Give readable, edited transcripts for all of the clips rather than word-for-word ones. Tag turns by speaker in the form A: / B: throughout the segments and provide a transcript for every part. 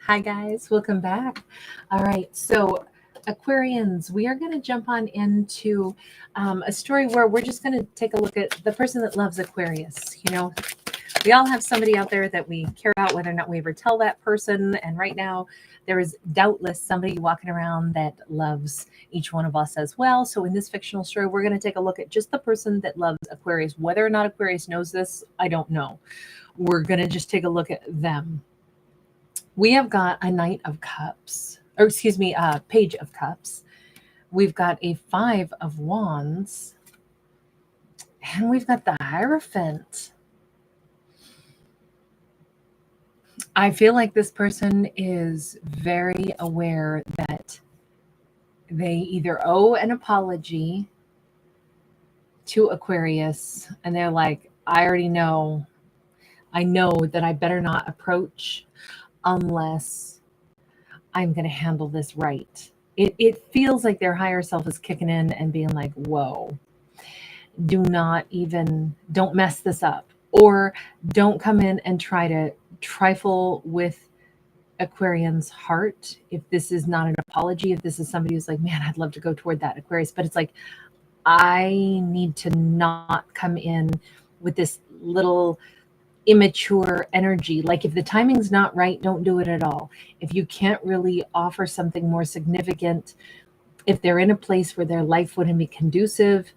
A: Hi guys, welcome back. All right, so Aquarians, we are going to jump on into a story where we're just going to take a look at the person that loves Aquarius. We all have somebody out there that we care about, whether or not we ever tell that person. And right now, there is doubtless somebody walking around that loves each one of us as well. So in this fictional story, we're going to take a look at just the person that loves Aquarius. Whether or not Aquarius knows this, I don't know. We're going to just take a look at them. We have got a Knight of Cups, or excuse me, a Page of Cups. We've got a Five of Wands, and we've got the Hierophant. I feel like this person is very aware that they either owe an apology to Aquarius, and they're like, I already know. I know that I better not approach unless I'm going to handle this right. It feels like their higher self is kicking in and being like, whoa, don't mess this up. Or don't come in and try to trifle with Aquarian's heart. If this is not an apology, if this is somebody who's like, man, I'd love to go toward that Aquarius, but it's like, I need to not come in with this little immature energy. Like if the timing's not right, don't do it at all. If you can't really offer something more significant, if they're in a place where their life wouldn't be conducive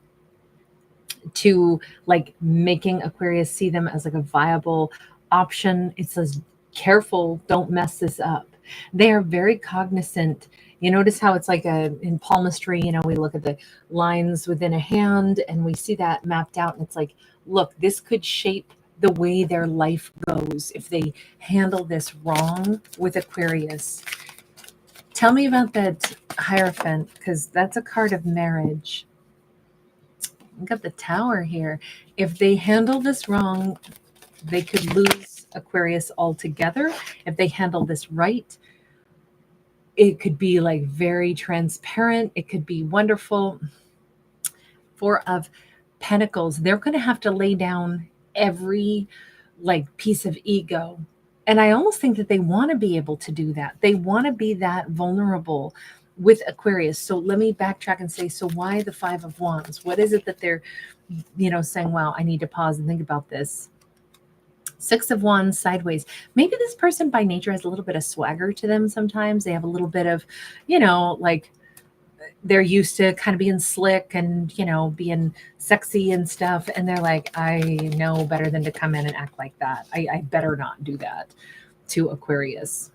A: to like making Aquarius see them as like a viable option, it says careful, don't mess this up. They are very cognizant. You notice how it's like in palmistry, we look at the lines within a hand and we see that mapped out, and it's like, look, this could shape the way their life goes if they handle this wrong with Aquarius. Tell me about that Hierophant, because that's a card of marriage. I've got the Tower here. If they handle this wrong, they could lose Aquarius altogether. If they handle this right, it could be like very transparent. It could be wonderful. Four of Pentacles. They're going to have to lay down every like piece of ego. And I almost think that they want to be able to do that. They want to be that vulnerable with Aquarius. So let me backtrack and say, so why the Five of Wands? What is it that they're, saying, wow, I need to pause and think about this? Six of Wands sideways. Maybe this person by nature has a little bit of swagger to them sometimes. They have a little bit of, like they're used to kind of being slick and, being sexy and stuff. And they're like, I know better than to come in and act like that. I better not do that to Aquarius.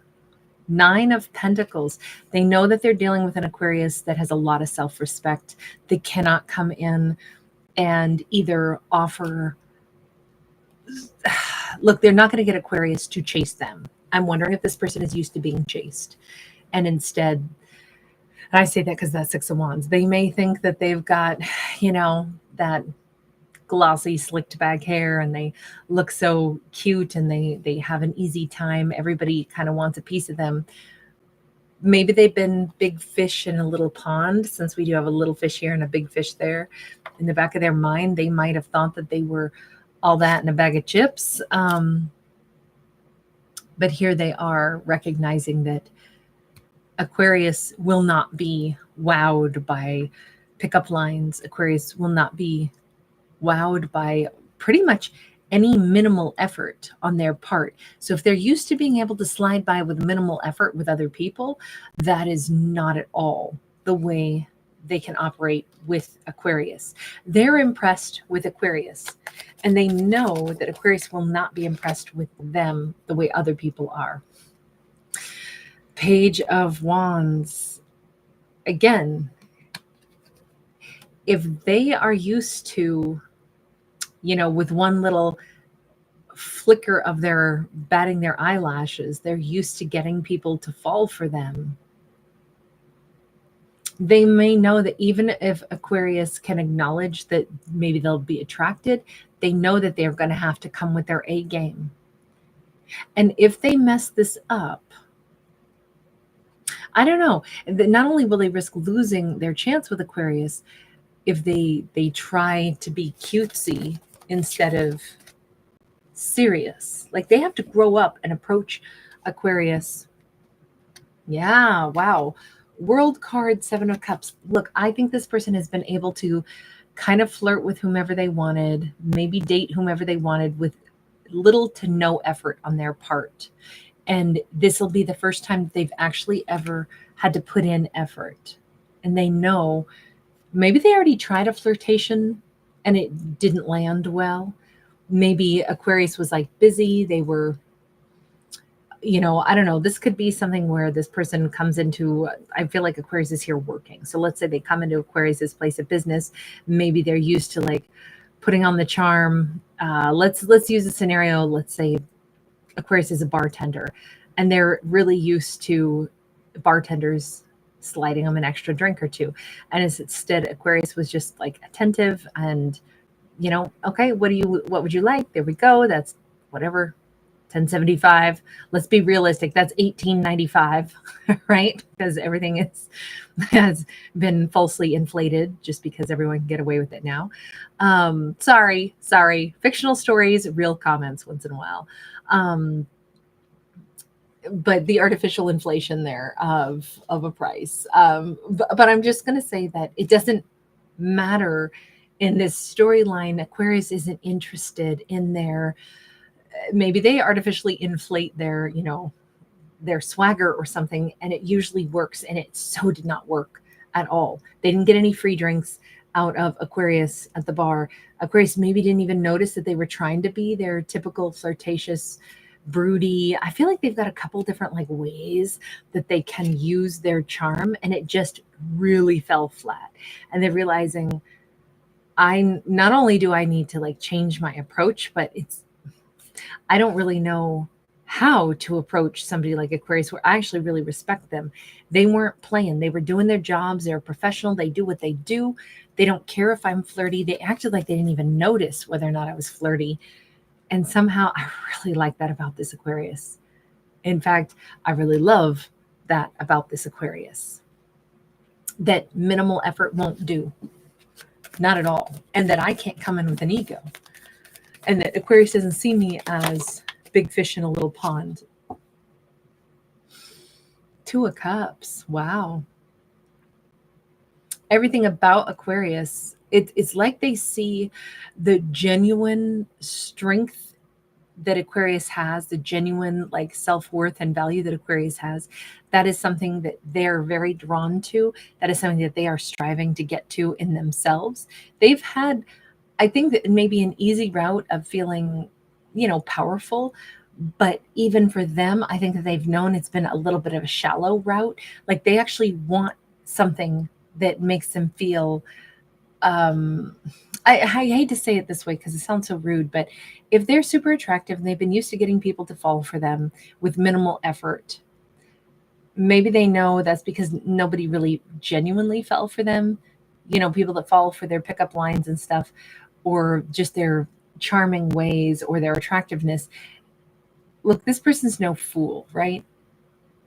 A: Nine of Pentacles. They know that they're dealing with an Aquarius that has a lot of self-respect. They cannot come in and either offer, look, they're not going to get Aquarius to chase them. I'm wondering if this person is used to being chased. And instead, and I say that because that's Six of Wands. They may think that they've got, that glossy, slicked back hair, and they look so cute, and they have an easy time. Everybody kind of wants a piece of them. Maybe they've been big fish in a little pond, since we do have a little fish here and a big fish there. In the back of their mind, they might have thought that they were all that in a bag of chips. But here they are recognizing that Aquarius will not be wowed by pickup lines. Aquarius will not be wowed by pretty much any minimal effort on their part. So if they're used to being able to slide by with minimal effort with other people, that is not at all the way they can operate with Aquarius. They're impressed with Aquarius, and they know that Aquarius will not be impressed with them the way other people are. Page of Wands. Again, if they are used to, with one little flicker of their batting their eyelashes, they're used to getting people to fall for them. They may know that even if Aquarius can acknowledge that maybe they'll be attracted, they know that they're going to have to come with their A game. And if they mess this up, I don't know. Not only will they risk losing their chance with Aquarius if they try to be cutesy instead of serious. Like they have to grow up and approach Aquarius Yeah, wow. World card, Seven of Cups. Look, I think this person has been able to kind of flirt with whomever they wanted, maybe date whomever they wanted with little to no effort on their part. And this will be the first time that they've actually ever had to put in effort. And they know maybe they already tried a flirtation and it didn't land well. Maybe Aquarius was like busy. They were, I don't know. This could be something where this person comes into, I feel like Aquarius is here working. So let's say they come into Aquarius's place of business. Maybe they're used to like putting on the charm. Let's use a scenario. Let's say Aquarius is a bartender and they're really used to bartenders sliding them an extra drink or two. And instead Aquarius was just like attentive and, okay, what would you like? There we go. That's whatever, 1075. Let's be realistic. That's 1895, right? Because everything has been falsely inflated just because everyone can get away with it now. Sorry. Fictional stories, real comments once in a while. But the artificial inflation there of a price. But I'm just going to say that it doesn't matter in this storyline. Aquarius isn't interested in their, maybe they artificially inflate their swagger or something, and it usually works, and it so did not work at all. They didn't get any free drinks out of Aquarius at the bar. Aquarius maybe didn't even notice that they were trying to be their typical flirtatious, broody. I feel like they've got a couple different like ways that they can use their charm, and it just really fell flat. And they're realizing, I not only do I need to like change my approach, but I don't really know how to approach somebody like Aquarius, where I actually really respect them. They weren't playing. They were doing their jobs. They're professional. They do what they do. They don't care if I'm flirty. They acted like they didn't even notice whether or not I was flirty. And somehow I really like that about this Aquarius. In fact, I really love that about this Aquarius. That minimal effort won't do. Not at all. And that I can't come in with an ego. And that Aquarius doesn't see me as big fish in a little pond. Two of Cups. Wow. Everything about Aquarius, it's like they see the genuine strength that Aquarius has, the genuine like self-worth and value that Aquarius has. That is something that they're very drawn to. That is something that they are striving to get to in themselves. They've had, I think, that maybe an easy route of feeling, powerful. But even for them, I think that they've known it's been a little bit of a shallow route. Like they actually want something that makes them feel, um, I hate to say it this way because it sounds so rude, but if they're super attractive and they've been used to getting people to fall for them with minimal effort, maybe they know that's because nobody really genuinely fell for them. People that fall for their pickup lines and stuff, or just their charming ways or their attractiveness. Look, this person's no fool, right?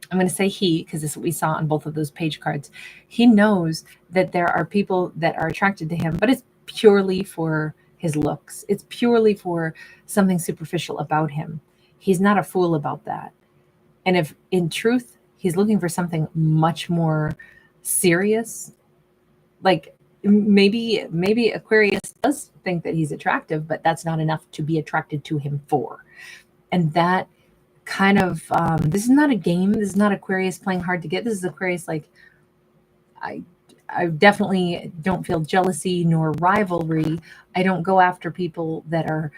A: I'm going to say he, because this is what we saw on both of those page cards. He knows that there are people that are attracted to him, but it's purely for his looks. It's purely for something superficial about him. He's not a fool about that. And if in truth, he's looking for something much more serious, like maybe Aquarius does think that he's attractive, but that's not enough to be attracted to him for. And that kind of, this is not a game. This is not Aquarius playing hard to get. This is Aquarius like, I I definitely don't feel jealousy nor rivalry. I don't go after people that are,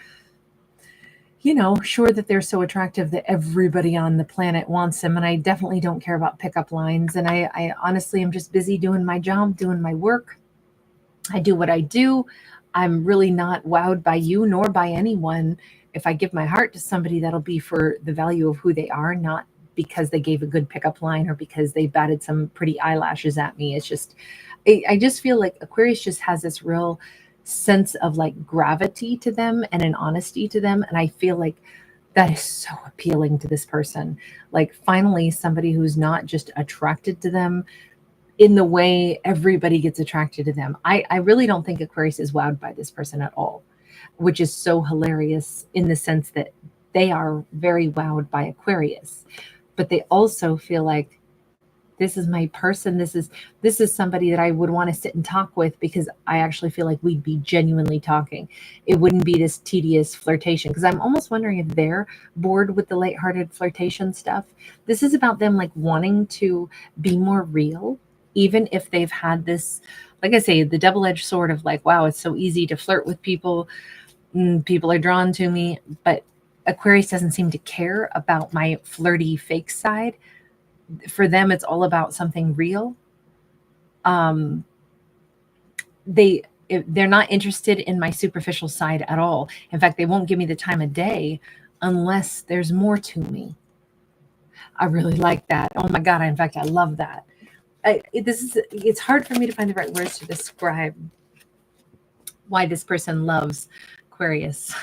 A: sure that they're so attractive that everybody on the planet wants them. And I definitely don't care about pickup lines. And I honestly am just busy doing my job, doing my work. I do what I do. I'm really not wowed by you nor by anyone. If I give my heart to somebody, that'll be for the value of who they are, not because they gave a good pickup line or because they batted some pretty eyelashes at me. It's just, I just feel like Aquarius just has this real sense of like gravity to them and an honesty to them. And I feel like that is so appealing to this person. Like finally, somebody who's not just attracted to them in the way everybody gets attracted to them. I really don't think Aquarius is wowed by this person at all, which is so hilarious in the sense that they are very wowed by Aquarius, but they also feel like this is my person. This is somebody that I would want to sit and talk with, because I actually feel like we'd be genuinely talking. It wouldn't be this tedious flirtation, because I'm almost wondering if they're bored with the lighthearted flirtation stuff. This is about them like wanting to be more real, even if they've had this, like I say, the double-edged sword of like, wow, it's so easy to flirt with people. People are drawn to me, but Aquarius doesn't seem to care about my flirty fake side. For them, it's all about something real. They're not interested in my superficial side at all. In fact, they won't give me the time of day unless there's more to me. I really like that. Oh my God. In fact, I love that. It's hard for me to find the right words to describe why this person loves Aquarius.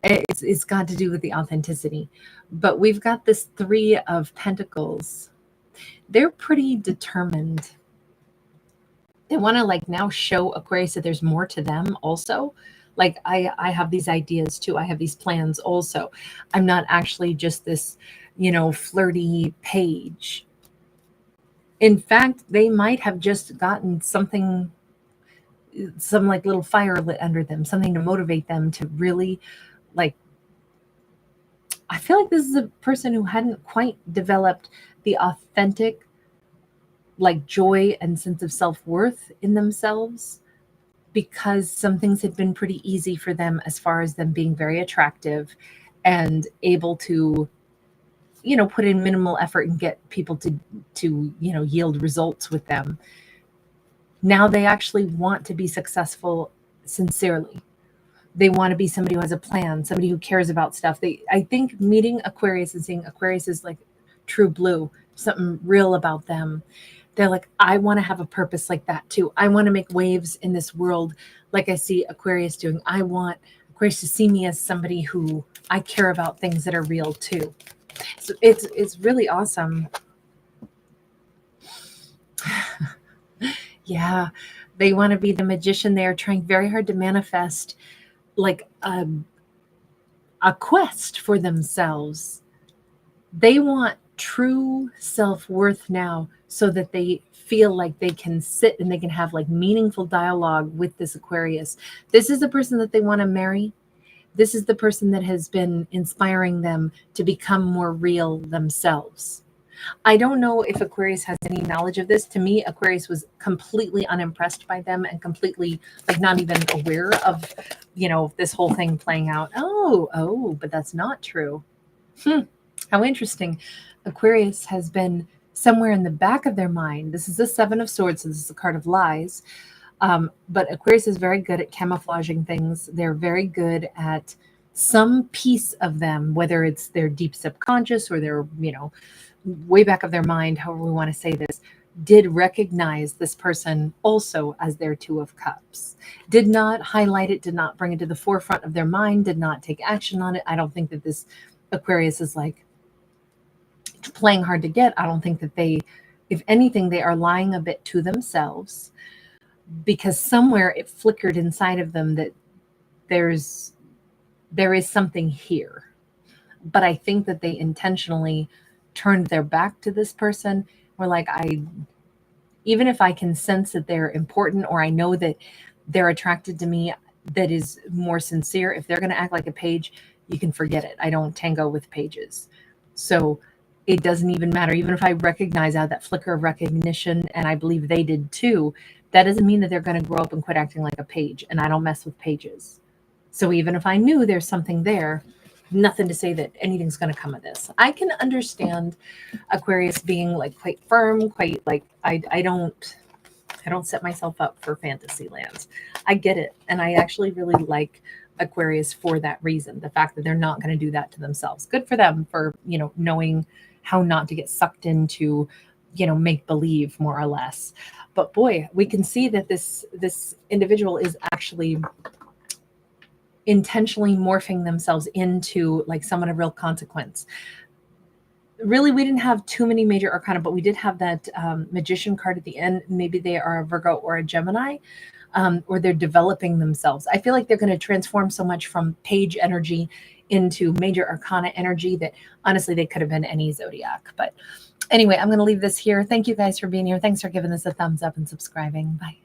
A: It's got to do with the authenticity. But we've got this 3 of Pentacles. They're pretty determined. They want to like now show Aquarius that there's more to them also. Like I have these ideas too. I have these plans also. I'm not actually just this, flirty page. In fact, they might have just gotten something, some like little fire lit under them, something to motivate them to really like, I feel like this is a person who hadn't quite developed the authentic like joy and sense of self-worth in themselves, because some things had been pretty easy for them as far as them being very attractive and able to, put in minimal effort and get people to yield results with them. Now they actually want to be successful sincerely. They want to be somebody who has a plan, somebody who cares about stuff. I think meeting Aquarius and seeing Aquarius is like true blue, something real about them. They're like, I want to have a purpose like that too. I want to make waves in this world like I see Aquarius doing. I want Aquarius to see me as somebody who I care about things that are real too. So it's really awesome. Yeah, they want to be the magician. They are trying very hard to manifest like a quest for themselves. They want true self-worth now, so that they feel like they can sit and they can have like meaningful dialogue with this Aquarius. This is the person that they want to marry. This is the person that has been inspiring them to become more real themselves. I don't know if Aquarius has any knowledge of this. To me, Aquarius was completely unimpressed by them and completely like not even aware of, this whole thing playing out. Oh, but that's not true. How interesting. Aquarius has been somewhere in the back of their mind. This is the 7 of Swords. So this is a card of lies. But Aquarius is very good at camouflaging things. They're very good at some piece of them, whether it's their deep subconscious or their, way back of their mind, however we want to say this, did recognize this person also as their 2 of Cups. Did not highlight it, did not bring it to the forefront of their mind, did not take action on it. I don't think that this Aquarius is like playing hard to get. I don't think that if anything, they are lying a bit to themselves, because somewhere it flickered inside of them that there is something here. But I think that they intentionally turned their back to this person. We're like, even if I can sense that they're important, or I know that they're attracted to me, that is more sincere, if they're going to act like a page, you can forget it. I don't tango with pages. So it doesn't even matter. Even if I recognize out that flicker of recognition, and I believe they did too, that doesn't mean that they're going to grow up and quit acting like a page. And I don't mess with pages. So even if I knew there's something there, nothing to say that anything's going to come of this. I can understand Aquarius being like quite firm, quite like, I don't set myself up for fantasy land. I get it. And I actually really like Aquarius for that reason. The fact that they're not going to do that to themselves. Good for them for, knowing how not to get sucked into, make believe, more or less. But boy, we can see that this individual is actually intentionally morphing themselves into like someone of real consequence. Really, we didn't have too many major arcana, but we did have that magician card at the end. Maybe they are a Virgo or a Gemini, or they're developing themselves. I feel like they're going to transform so much from page energy into major arcana energy that honestly they could have been any zodiac. But Anyway, I'm going to leave this here. Thank you guys for being here. Thanks for giving us a thumbs up and subscribing. Bye.